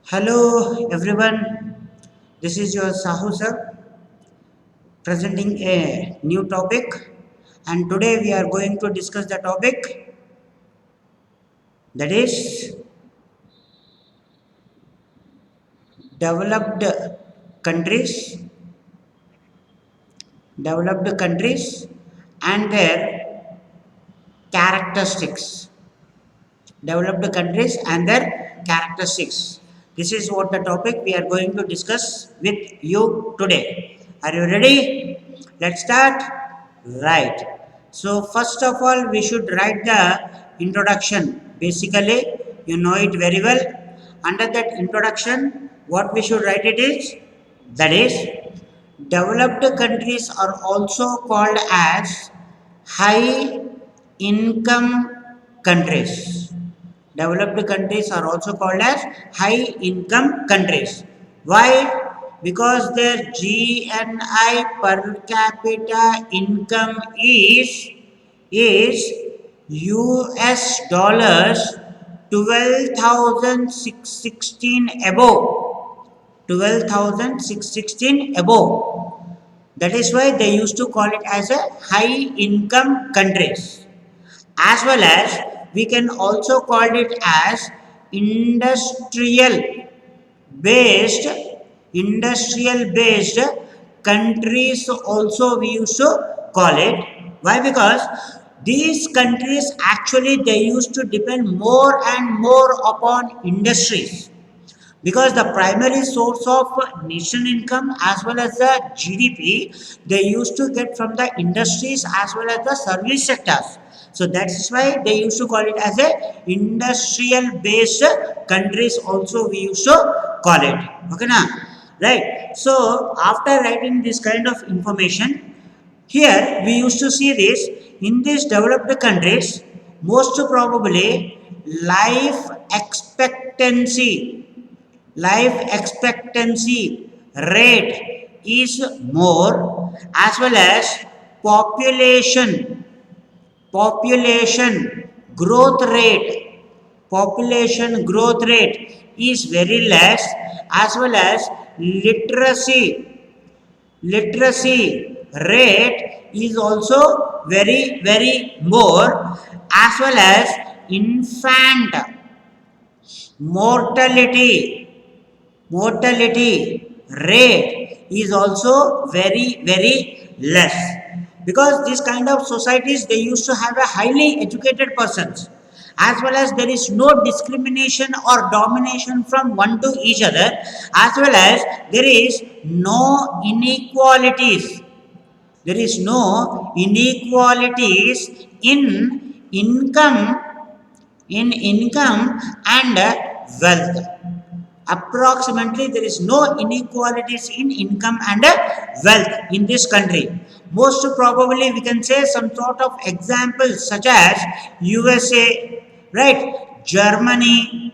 Hello everyone, this is your Sahu sir presenting a new topic, and today we are going to discuss the topic that is developed countries, developed countries and their characteristics. Developed countries and their characteristics. This is what the topic we are going to discuss with you today. Are you ready? Let's start. Right. So first of all, we should write the introduction. Basically, you know it very well. Under that introduction, what we should write it is that is developed countries are also called as high income countries. Developed countries are also called as high income countries. Why? Because their GNI per capita income is US dollars 12,616 above. 12,616 above. That is why they used to call it as a high income countries. As well as we can also call it as industrial based industrial based countries also we used to call it. Why? Because these countries actually they used to depend more and more upon industries, because the primary source of nation income as well as the GDP they used to get from the industries as well as the service sectors. So that's why they used to call it as a industrial based countries also we used to call it. Okay na? Right. So after writing this kind of information, here we used to see this in these developed countries, most probably life expectancy life expectancy rate is more, as well as population population growth rate population growth rate is very less, as well as literacy rate is also very more, as well as infant mortality mortality rate is also very less, because this kind of societies they used to have a highly educated persons, as well as there is no discrimination or domination from one to each other, as well as there is no inequalities. There is no inequalities in income and wealth. Approximately there is no inequalities in income and wealth in this country. Most probably we can say some sort of examples such as USA, right? Germany,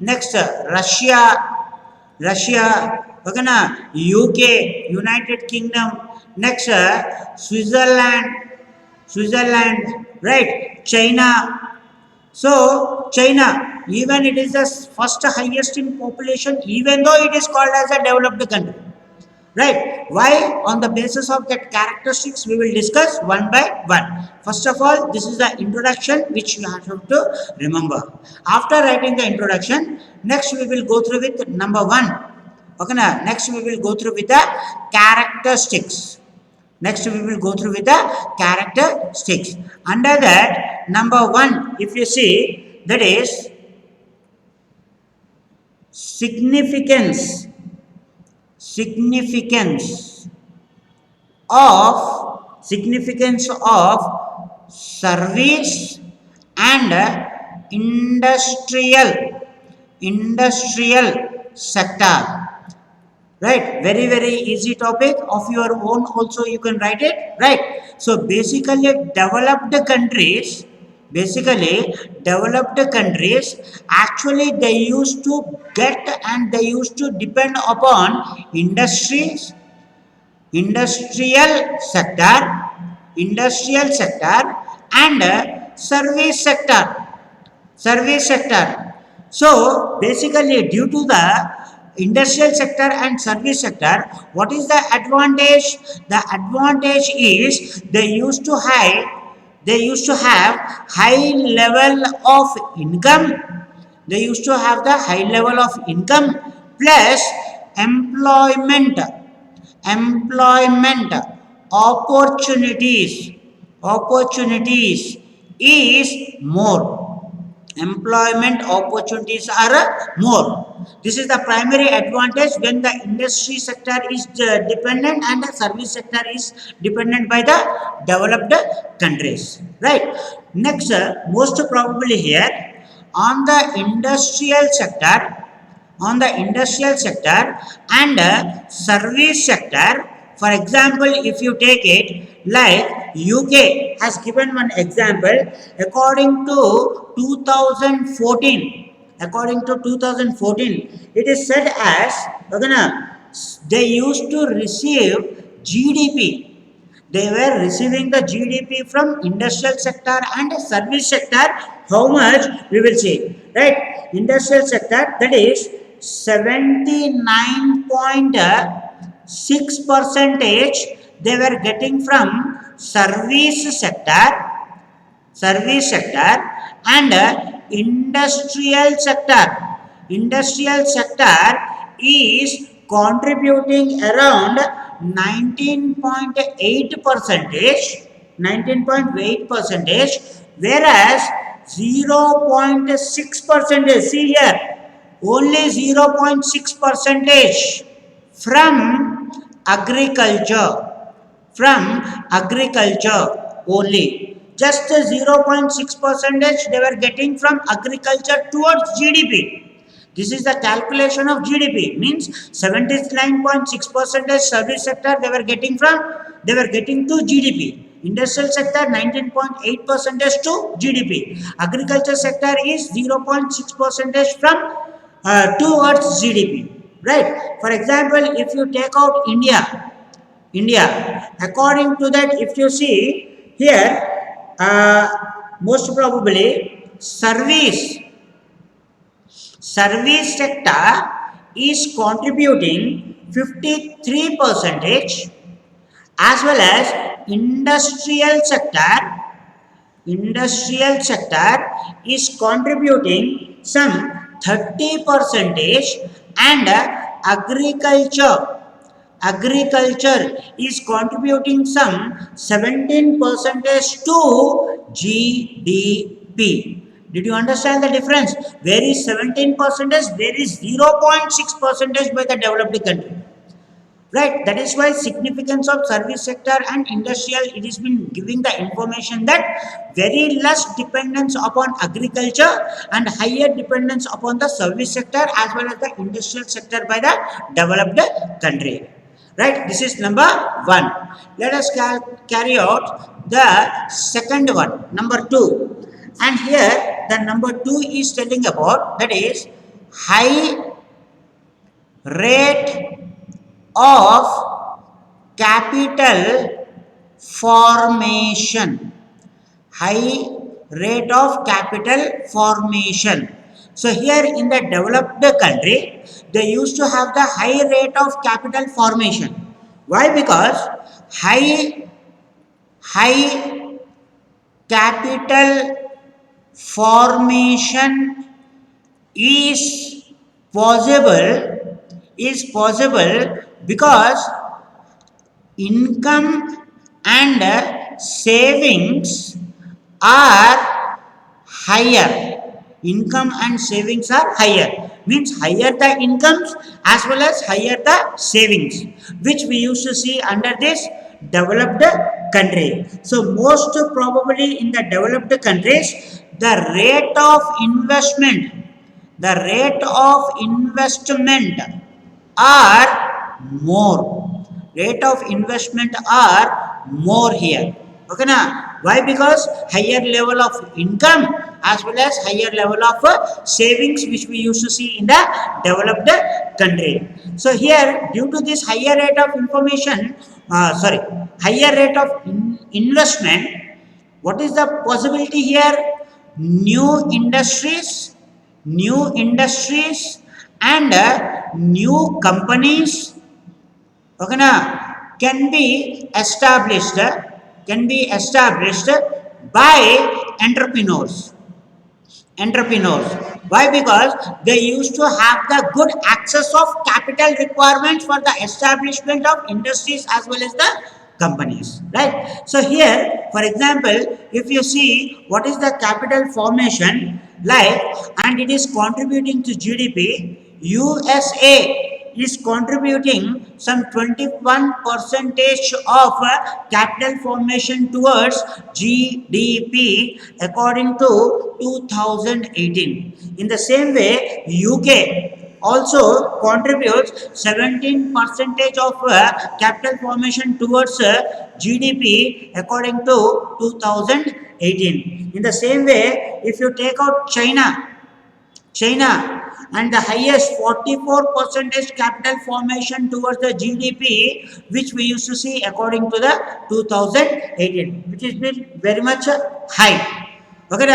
next Russia, okay na? UK, United Kingdom, next Switzerland, right? China. So China, even it is the first highest in population, even though it is called as a developed country, right? Why? On the basis of that characteristics, we will discuss one by one. First of all, this is the introduction which you have to remember. After writing the introduction, next we will go through with number one. Okay, now next we will go through with the characteristics. Next, we will go through with the characteristics. Under that, number one, if you see, that is significance significance of service and industrial sector. Right, very easy topic of your own also you can write it, right? So basically developed countries actually they used to get and they used to depend upon industries, industrial sector industrial sector and service sector. So basically, due to the industrial sector and service sector, what is the advantage? The advantage is they used to have high level of income. They used to have the high level of income plus employment employment opportunities is more. Employment opportunities are more. This is the primary advantage when the industry sector is dependent and the service sector is dependent by the developed countries, right? Next, most probably here on the industrial sector, and service sector. For example, if you take it like UK has given one example. According to 2014, it is said as, okay, they used to receive GDP. They were receiving the GDP from industrial sector and service sector. How much we will see, right? Industrial sector, that is 79.6 percentage they were getting from service sector and industrial sector is contributing around 19.8 percentage, whereas 0.6 percentage, see here, only 0.6 percentage from agriculture, only, just 0.6 percentage they were getting from agriculture towards GDP. This is the calculation of GDP, means 79.6 percentage service sector they were getting to GDP. Industrial sector 19.8 percentage to GDP. Agriculture sector is 0.6 percentage from towards GDP, right? For example, if you take out India, according to that, if you see here, most probably service sector is contributing 53 percentage, as well as industrial sector is contributing some 30 percentage, and agriculture is contributing some 17 percentage to GDP. Did you understand the difference? Where is 17 percentage? There is 0.6 percentage by the developed country. Right, that is why significance of service sector and industrial, it has been giving the information that very less dependence upon agriculture and higher dependence upon the service sector as well as the industrial sector by the developed country. Right, this is number one. Let us carry out the second one, number two. And here the number two is telling about, that is high rate of capital formation. High rate of capital formation. So here in the developed country, they used to have the high rate of capital formation. Why? Because high capital formation is possible because income and savings are higher. Means higher the incomes as well as higher the savings, which we used to see under this developed country. So most probably in the developed countries, the rate of investment are more here. Okay, na? Why? Because higher level of income as well as higher level of savings, which we used to see in the developed country. So here, due to this higher rate of investment, what is the possibility here? New industries new industries and new companies, okay na, can be established by entrepreneurs. Entrepreneurs. Why? Because they used to have the good access of capital requirements for the establishment of industries as well as the companies. Right? So here, for example, if you see what is the capital formation like, and it is contributing to GDP, USA is contributing some 21 percentage of capital formation towards GDP according to 2018. In the same way, UK also contributes 17 percentage of capital formation towards GDP according to 2018. In the same way, if you take out China and the highest 44 percentage capital formation towards the GDP, which we used to see according to the 2018, which is very much high. Okay,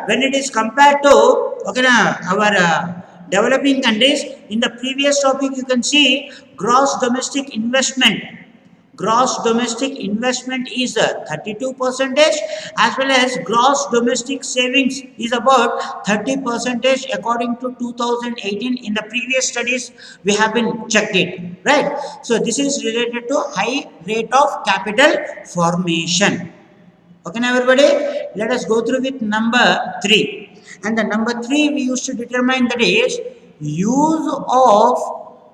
when it is compared to okay, our developing countries, in the previous topic you can see gross domestic investment. Gross domestic investment is 32 percentage, as well as gross domestic savings is about 30 percentage according to 2018. In the previous studies we have been checked it, right? So this is related to high rate of capital formation. Okay now everybody, let us go through with number 3. And the number 3 we used to determine, that is use of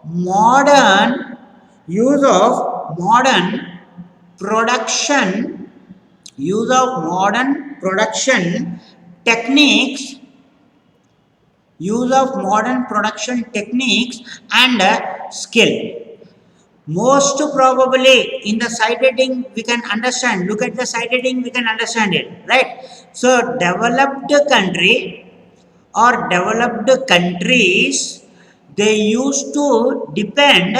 modern production, techniques, use of modern production techniques and skill. Most probably in the side heading we can understand, look at the side heading, we can understand it, right? So developed country or developed countries, they used to depend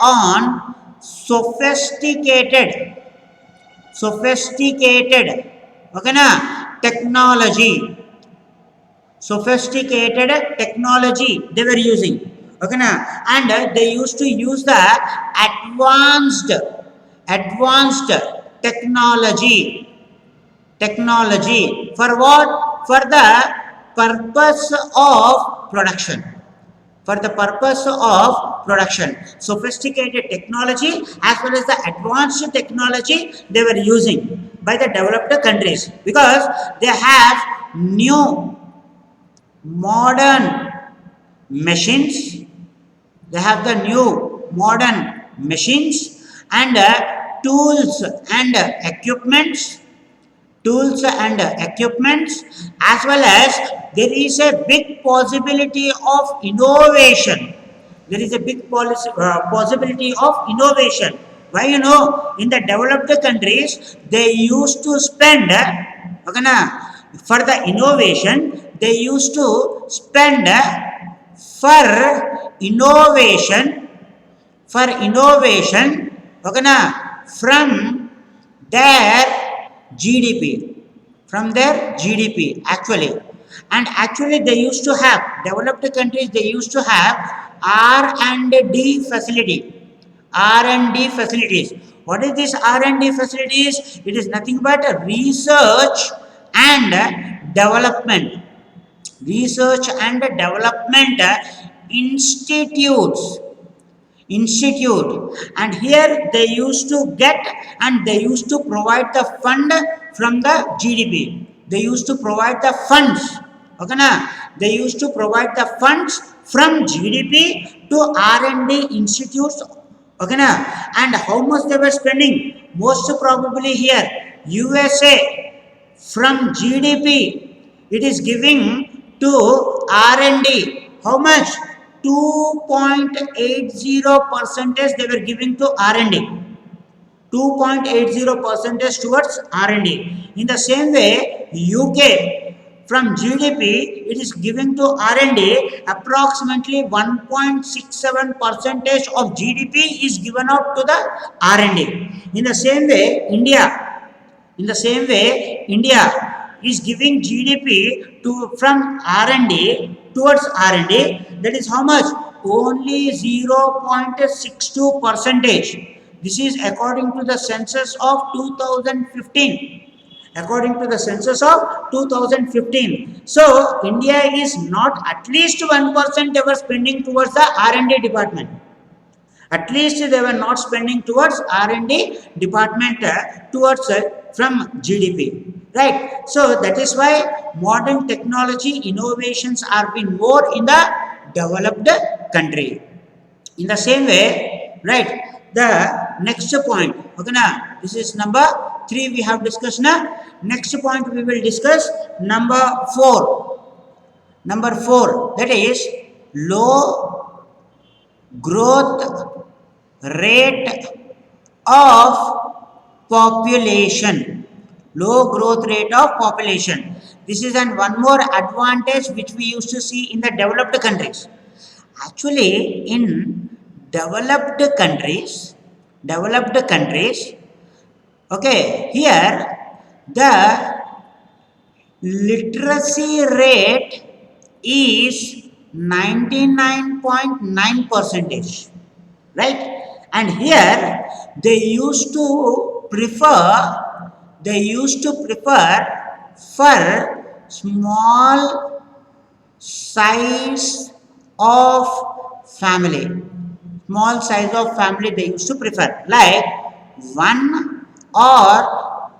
on sophisticated okay na, sophisticated technology they were using, okay na, and they used to use the advanced technology for what? For the purpose of production. Sophisticated technology as well as the advanced technology they were using by the developed countries, because they have new modern machines. They have the new modern machines and tools and equipments, as well as there is a big possibility of innovation. Possibility of innovation. Why? In the developed countries they used to spend okay na, for the innovation they used to spend for innovation okay na, from their GDP actually. And actually they used to have, developed countries they used to have R&D facilities. What is this R&D facilities? It is nothing but research and development institute, and here they used to get and they used to provide the fund from the GDP. They used to provide the funds, okay na, they used to provide the funds from GDP to R&D institutes, okay na. And how much they were spending? Most probably here USA, from GDP it is giving to R&D how much? 2.80 percentage they were giving to R&D. 2.80 percentage towards R&D. In the same way, UK, from GDP it is giving to R&D approximately 1.67 percentage of GDP is given out to the R&D. In the same way, India, is giving GDP to from R&D towards R&D. That is how much? Only 0.62 percentage. This is according to the census of 2015. According to the census of 2015. So India is not at least 1% ever spending towards the R&D department. At least they were not spending towards R&D department towards from GDP, right? So that is why modern technology innovations are being more in the developed country. In the same way, right? The next point, okay, now this is number 3 we have discussed now. Next point we will discuss number 4. Number 4, that is low growth rate of population. Low growth rate of population. This is an one more advantage which we used to see in the developed countries. Actually, in developed countries, okay, here the literacy rate is 99.9 percentage, right? And here they used to prefer for small size of family. Small size of family they used to prefer, like 1 or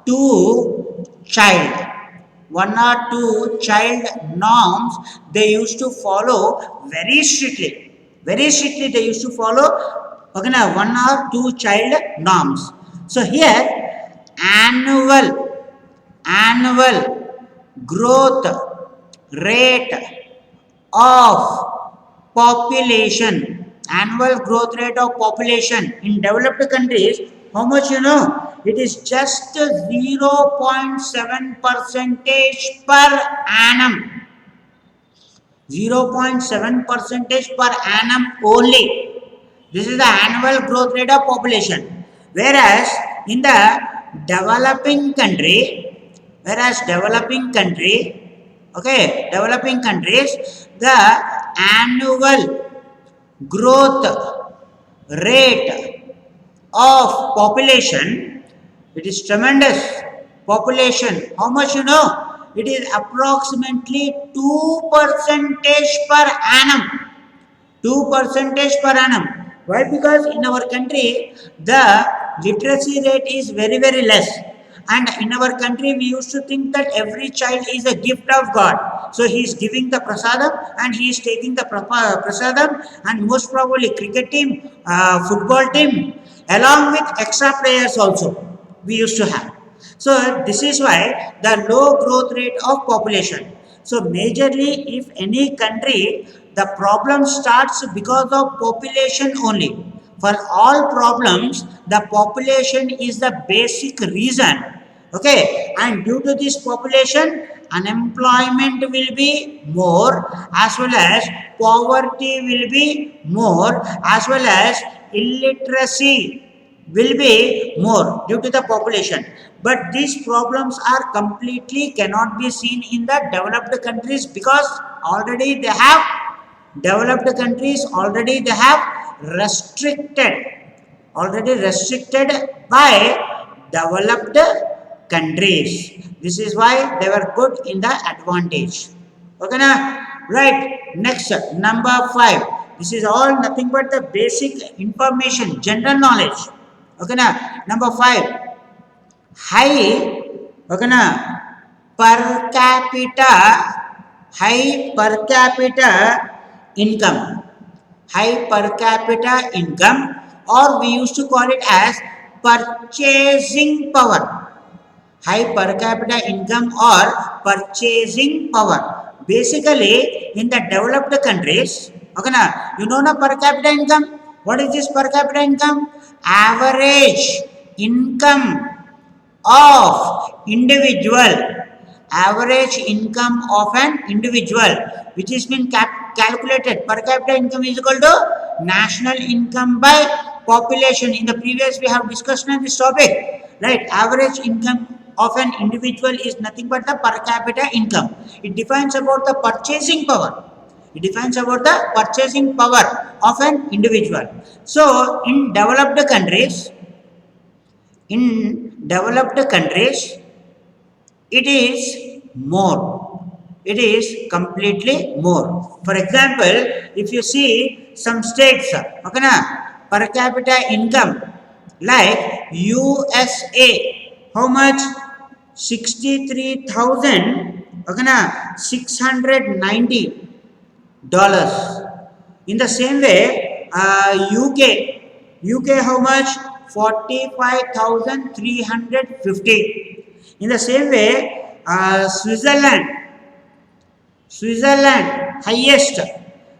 2 child. 1 or 2 child norms they used to follow very strictly. Very strictly they used to follow, okay, now 1 or 2 child norms. So here annual growth rate of population, annual growth rate of population in developed countries, how much you know? It is just 0.7 percentage per annum. 0.7 percentage per annum only. This is the annual growth rate of population. Whereas in the developing country, developing countries, the annual growth rate of population, it is tremendous. Population, how much you know? It is approximately 2 percentage per annum. 2 percentage per annum. Why? Because in our country the literacy rate is very very less, and in our country we used to think that every child is a gift of God, so he is giving the prasadam and he is taking the prasadam, and most probably cricket team, football team, along with extra players also we used to have. So this is why the low growth rate of population. So majorly if any country, the problem starts because of population only. For all problems, the population is the basic reason. Okay, and due to this population, unemployment will be more, as well as poverty will be more, as well as illiteracy will be more due to the population. But these problems are completely cannot be seen in the developed countries, because already they have developed countries already they have restricted by developed countries. This is why they were good in the advantage. Okay na? Right. Next, number 5. This is all nothing but the basic information, general knowledge. Okay na? Number 5, high, okay na, per capita, high per capita income. High per capita income, or we used to call it as purchasing power. High per capita income or purchasing power. Basically in the developed countries, okay na, you know na per capita income. What is this per capita income? Average income of individual. Average income of an individual, which is been calculated. Per capita income is equal to national income by population. In the previous we have discussed on this topic, right? Average income of an individual is nothing but the per capita income. It defines about the purchasing power. It defines about the purchasing power of an individual. So in developed countries, it is more. It is completely more. For example, if you see some states, okay, na, per capita income like USA, how much? 63,000, okay, na, $690. In the same way, UK how much? 45,350. In the same way, Switzerland highest,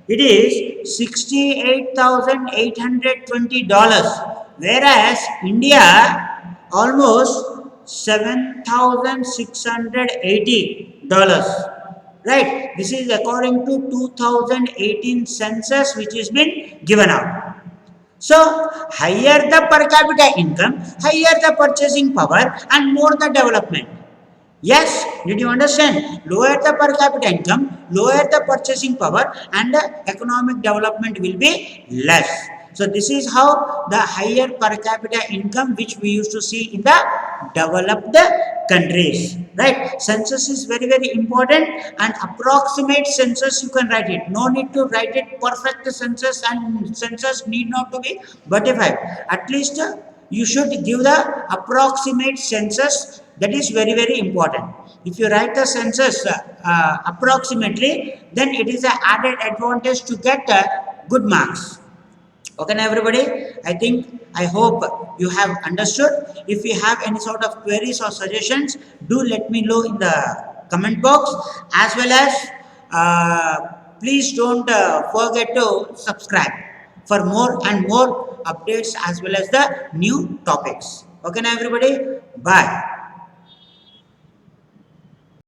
it is $68,820, whereas India almost $7,680. Right? This is according to 2018 census which has been given out. So, higher the per capita income, higher the purchasing power, and more the development. Yes, did you understand? Lower the per capita income, lower the purchasing power, and the economic development will be less. So, this is how the higher per capita income which we used to see in the developed countries. Right? Census is very, very important, and approximate census you can write it. No need to write it perfect census, and census need not to be verified. At least you should give the approximate census. That is very, very important. If you write the census approximately, then it is an added advantage to get good marks. Okay, now everybody, I hope you have understood. If you have any sort of queries or suggestions, do let me know in the comment box, as well as please don't forget to subscribe for more and more updates as well as the new topics. Okay, now everybody, bye.